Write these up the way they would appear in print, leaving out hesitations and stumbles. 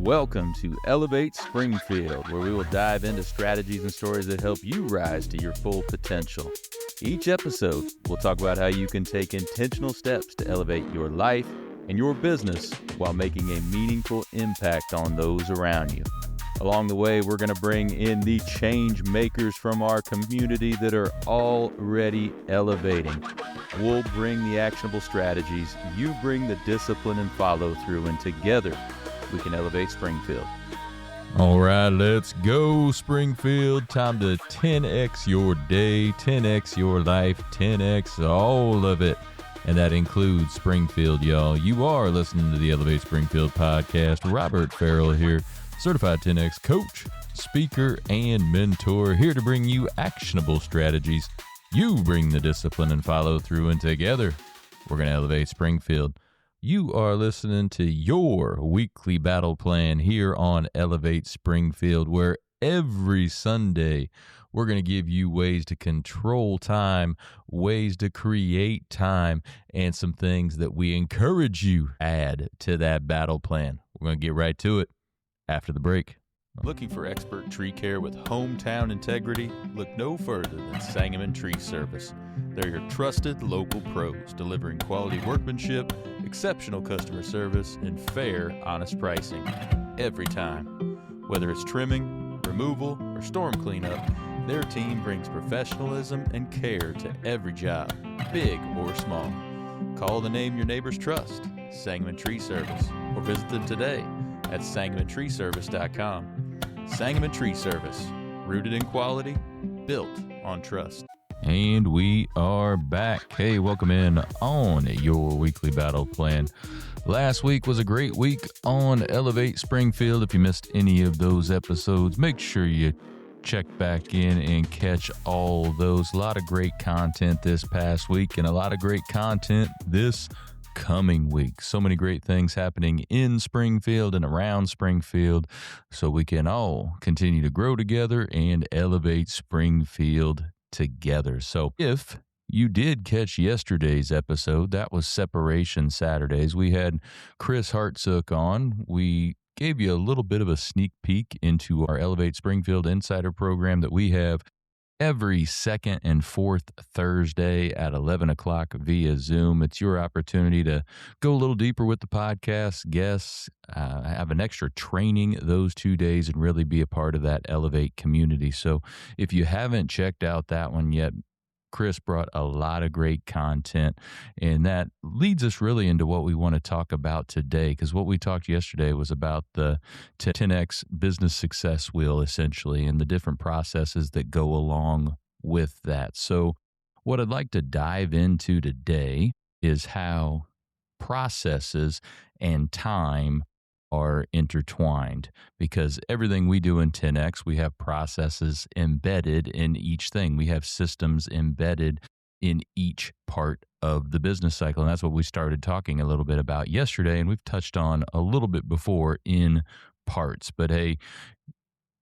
Welcome to Elevate Springfield, where we will dive into strategies and stories that help you rise to your full potential. Each episode, we'll talk about how you can take intentional steps to elevate your life and your business while making a meaningful impact on those around you. Along the way, we're going to bring in the change makers from our community that are already elevating. We'll bring the actionable strategies, you bring the discipline and follow through, and together we can elevate Springfield. All right, let's go, Springfield. Time to 10x your day, 10x your life, 10x all of it. And that includes Springfield, y'all. You are listening to the Elevate Springfield podcast. Robert Ferriell here, certified 10x coach, speaker, and mentor, here to bring you actionable strategies. You bring the discipline and follow through, and together we're going to elevate Springfield. You are listening to your weekly battle plan here on Elevate Springfield, where every Sunday we're going to give you ways to control time, ways to create time, and some things that we encourage you add to that battle plan. We're going to get right to it after the break. Looking for expert tree care with hometown integrity? Look no further than Sangamon Tree Service. They're your trusted local pros, delivering quality workmanship, exceptional customer service, and fair, honest pricing every time. Whether it's trimming, removal, or storm cleanup, their team brings professionalism and care to every job, big or small. Call the name your neighbors trust, Sangamon Tree Service, or visit them today at sangamontreeservice.com. Sangamon Tree Service, rooted in quality, built on trust. And we are back. Hey, welcome in on your weekly battle plan. Last week was a great week on Elevate Springfield. If you missed any of those episodes, make sure you check back in and catch all those. A lot of great content this past week and a lot of great content this coming week. So many great things happening in Springfield and around Springfield, so we can all continue to grow together and elevate Springfield together. So if you did catch yesterday's episode, that was Separation Saturdays. We had Chris Hartsook on. We gave you a little bit of a sneak peek into our Elevate Springfield Insider program that we have every second and fourth Thursday at 11 o'clock via Zoom. It's your opportunity to go a little deeper with the podcast, guests, have an extra training those 2 days, and really be a part of that Elevate community. So if you haven't checked out that one yet, Chris brought a lot of great content, and that leads us really into what we want to talk about today, because what we talked yesterday was about the 10X business success wheel, essentially, and the different processes that go along with that. So what I'd like to dive into today is how processes and time are intertwined, because everything we do in 10X, we have processes embedded in each thing. We have systems embedded in each part of the business cycle. And that's what we started talking a little bit about yesterday. And we've touched on a little bit before in parts. But hey,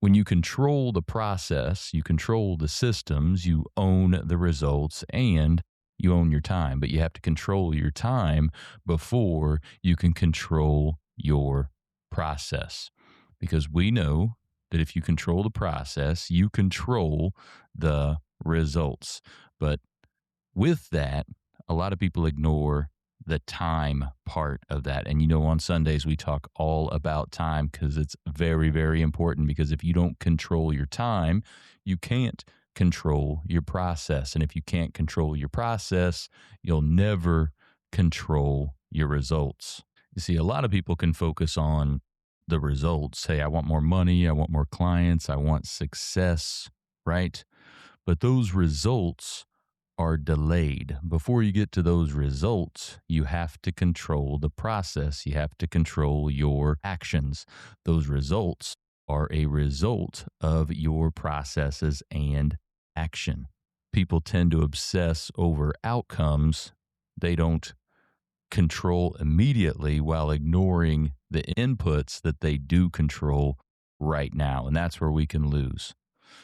when you control the process, you control the systems, you own the results, and you own your time. But you have to control your time before you can control your process, because we know that if you control the process, you control the results. But with that, a lot of people ignore the time part of that. And on Sundays we talk all about time, because it's very, very important, because if you don't control your time, you can't control your process. And if you can't control your process, you'll never control your results. You see, a lot of people can focus on the results. Hey, I want more money, I want more clients, I want success, right? But those results are delayed. Before you get to those results, you have to control the process. You have to control your actions. Those results are a result of your processes and action. People tend to obsess over outcomes they don't control immediately, while ignoring the inputs that they do control right now. And that's where we can lose.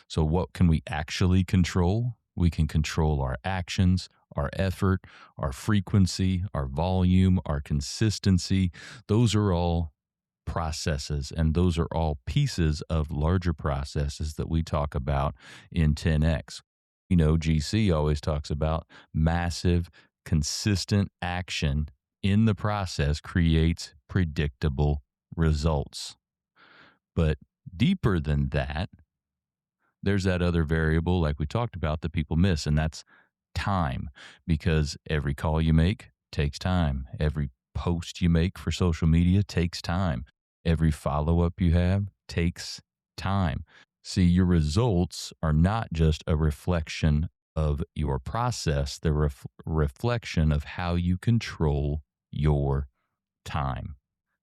So what can we actually control? We can control our actions, our effort, our frequency, our volume, our consistency. Those are all processes, and those are all pieces of larger processes that we talk about in 10X. You know, GC always talks about massive, consistent action in the process creates predictable results. But deeper than that, there's that other variable, like we talked about, that people miss, and that's time, because every call you make takes time. Every post you make for social media takes time. Every follow-up you have takes time. See, your results are not just a reflection of your process, they're a reflection of how you control your time.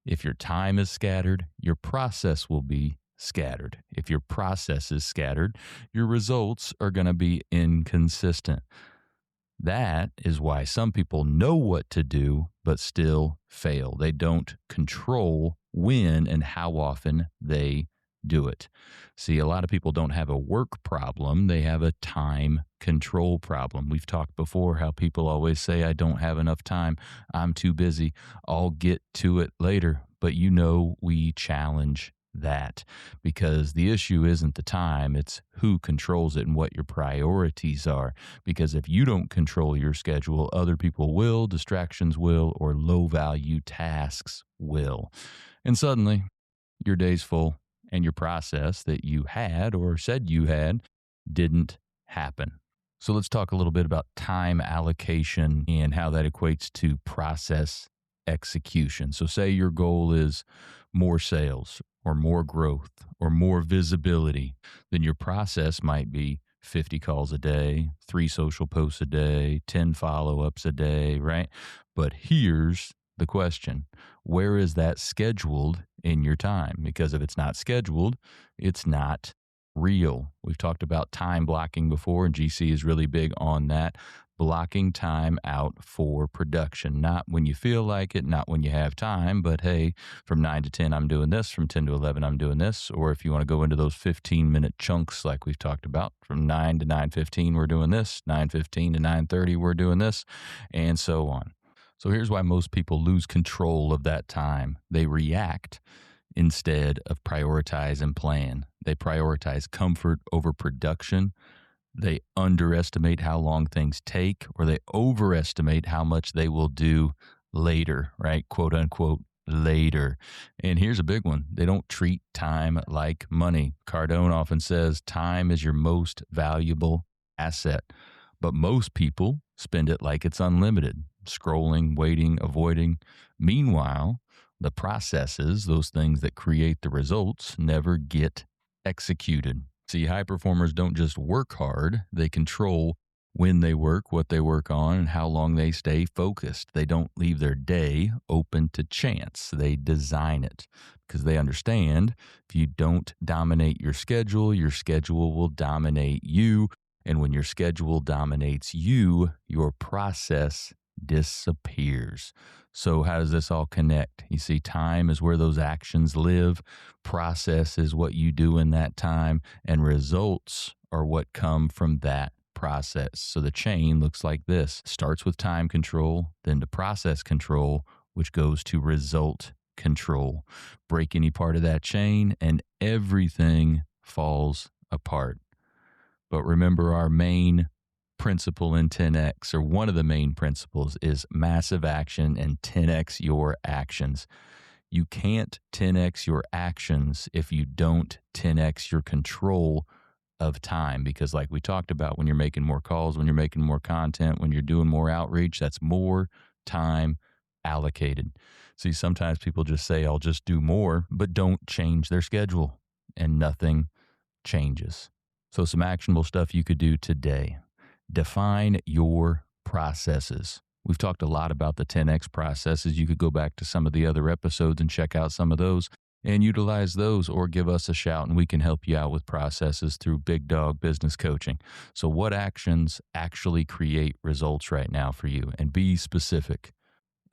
If your time is scattered, your process will be scattered. If your process is scattered, your results are going to be inconsistent. That is why some people know what to do, but still fail. They don't control when and how often they do it. See, a lot of people don't have a work problem. They have a time control problem. We've talked before how people always say, I don't have enough time. I'm too busy. I'll get to it later. But you know, we challenge that, because the issue isn't the time, it's who controls it and what your priorities are. Because if you don't control your schedule, other people will, distractions will, or low value tasks will. And suddenly your day's full and your process that you had or said you had didn't happen. So let's talk a little bit about time allocation and how that equates to process execution. So say your goal is more sales or more growth or more visibility, then your process might be 50 calls a day, 3 social posts a day, 10 follow-ups a day, right? But here's the question: where is that scheduled in your time? Because if it's not scheduled, it's not real. We've talked about time blocking before, and GC is really big on that. Blocking time out for production, not when you feel like it, not when you have time, but hey, from 9 to 10, I'm doing this. From 10 to 11, I'm doing this. Or if you want to go into those 15-minute chunks like we've talked about, from 9 to 9:15, we're doing this. 9:15 to 9:30, we're doing this, and so on. So here's why most people lose control of that time. They react instead of prioritize and plan. They prioritize comfort over production. They underestimate how long things take, or they overestimate how much they will do later, right? Quote unquote, later. And here's a big one. They don't treat time like money. Cardone often says time is your most valuable asset, but most people spend it like it's unlimited, scrolling, waiting, avoiding. Meanwhile, the processes, those things that create the results, never get executed. See, high performers don't just work hard, they control when they work, what they work on, and how long they stay focused. They don't leave their day open to chance. They design it because they understand if you don't dominate your schedule will dominate you. And when your schedule dominates you, your process disappears. So how does this all connect? You see, time is where those actions live. Process is what you do in that time, and results are what come from that process. So the chain looks like this. Starts with time control, then to process control, which goes to result control. Break any part of that chain and everything falls apart. But remember, our main principle in 10X, or one of the main principles, is massive action and 10X your actions. You can't 10X your actions if you don't 10X your control of time, because like we talked about, when you're making more calls, when you're making more content, when you're doing more outreach, that's more time allocated. See, sometimes people just say, I'll just do more, but don't change their schedule, and nothing changes. So some actionable stuff you could do today. Define your processes. We've talked a lot about the 10X processes. You could go back to some of the other episodes and check out some of those and utilize those, or give us a shout and we can help you out with processes through Big Dog Business Coaching. So what actions actually create results right now for you? And be specific.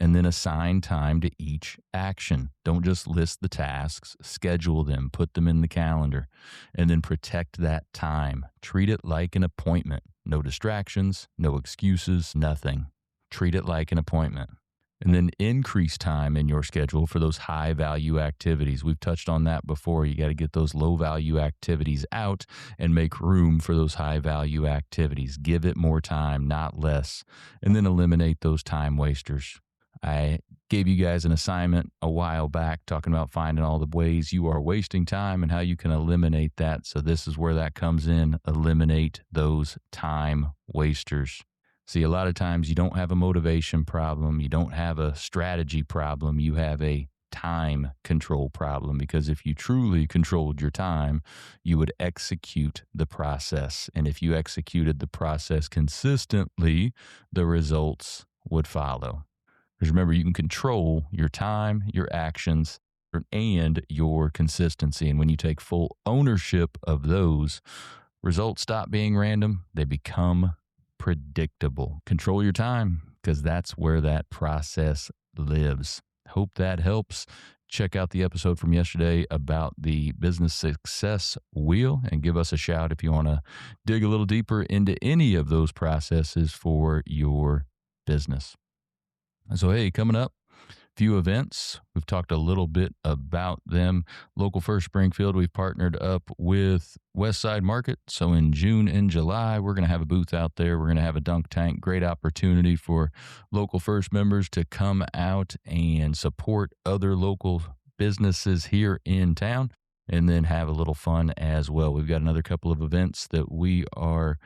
And then assign time to each action. Don't just list the tasks, schedule them, put them in the calendar, and then protect that time. Treat it like an appointment. No distractions, no excuses, nothing. Treat it like an appointment. And then increase time in your schedule for those high value activities. We've touched on that before. You got to get those low value activities out and make room for those high value activities. Give it more time, not less. And then eliminate those time wasters. I gave you guys an assignment a while back talking about finding all the ways you are wasting time and how you can eliminate that. So this is where that comes in. Eliminate those time wasters. See, a lot of times you don't have a motivation problem. You don't have a strategy problem. You have a time control problem, because if you truly controlled your time, you would execute the process. And if you executed the process consistently, the results would follow. Because remember, you can control your time, your actions, and your consistency. And when you take full ownership of those, results stop being random. They become predictable. Control your time, because that's where that process lives. Hope that helps. Check out the episode from yesterday about the business success wheel and give us a shout if you want to dig a little deeper into any of those processes for your business. So, hey, coming up, few events. We've talked a little bit about them. Local First Springfield, we've partnered up with Westside Market. So in June and July, we're going to have a booth out there. We're going to have a dunk tank. Great opportunity for Local First members to come out and support other local businesses here in town and then have a little fun as well. We've got another couple of events that we are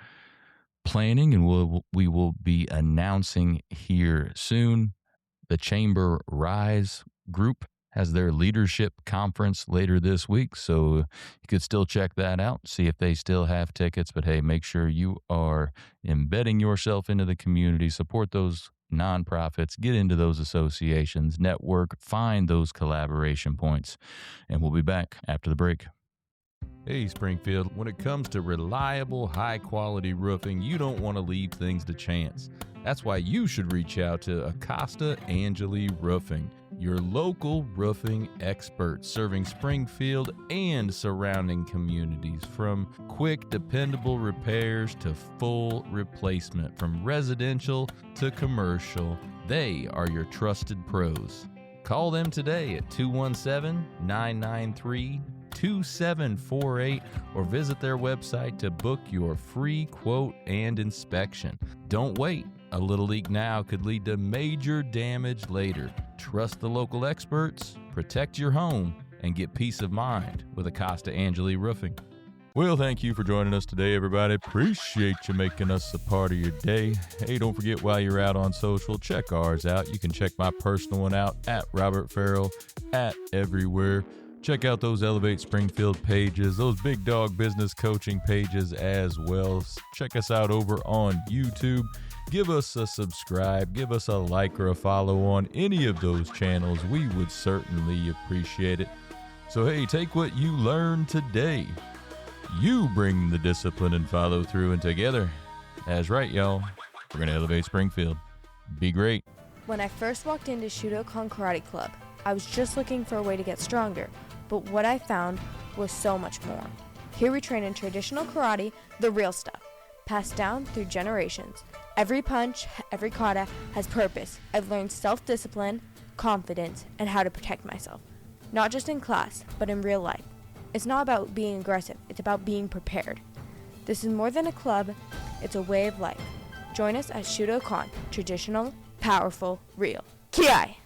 planning and we will be announcing here soon. The Chamber Rise group has their leadership conference later this week, so you could still check that out, see if they still have tickets. But hey, make sure you are embedding yourself into the community, support those nonprofits, get into those associations, network, find those collaboration points, and we'll be back after the break. Hey Springfield, when it comes to reliable, high-quality roofing, you don't want to leave things to chance. That's why you should reach out to Acosta Angeli Roofing, your local roofing expert serving Springfield and surrounding communities. From quick, dependable repairs to full replacement, from residential to commercial, they are your trusted pros. Call them today at 217-993-2748 or visit their website to book your free quote and inspection. Don't wait. A little leak now could lead to major damage later. Trust the local experts, protect your home, and get peace of mind with Acosta Angeli Roofing. Well, thank you for joining us today, everybody. Appreciate you making us a part of your day. Hey, don't forget, while you're out on social, check ours out. You can check my personal one out at Robert Ferriell at everywhere. Check out those Elevate Springfield pages, those Big Dog Business Coaching pages as well. Check us out over on YouTube. Give us a subscribe, give us a like or a follow on any of those channels. We would certainly appreciate it. So hey, take what you learned today. You bring the discipline and follow through, and together, that's right, y'all, we're going to elevate Springfield. Be great. When I first walked into Shudokan Karate Club, I was just looking for a way to get stronger, but what I found was so much more. Here we train in traditional karate, the real stuff, passed down through generations. Every punch, every kata has purpose. I've learned self-discipline, confidence, and how to protect myself. Not just in class, but in real life. It's not about being aggressive, it's about being prepared. This is more than a club, it's a way of life. Join us at Shudokan, traditional, powerful, real. Ki-ai!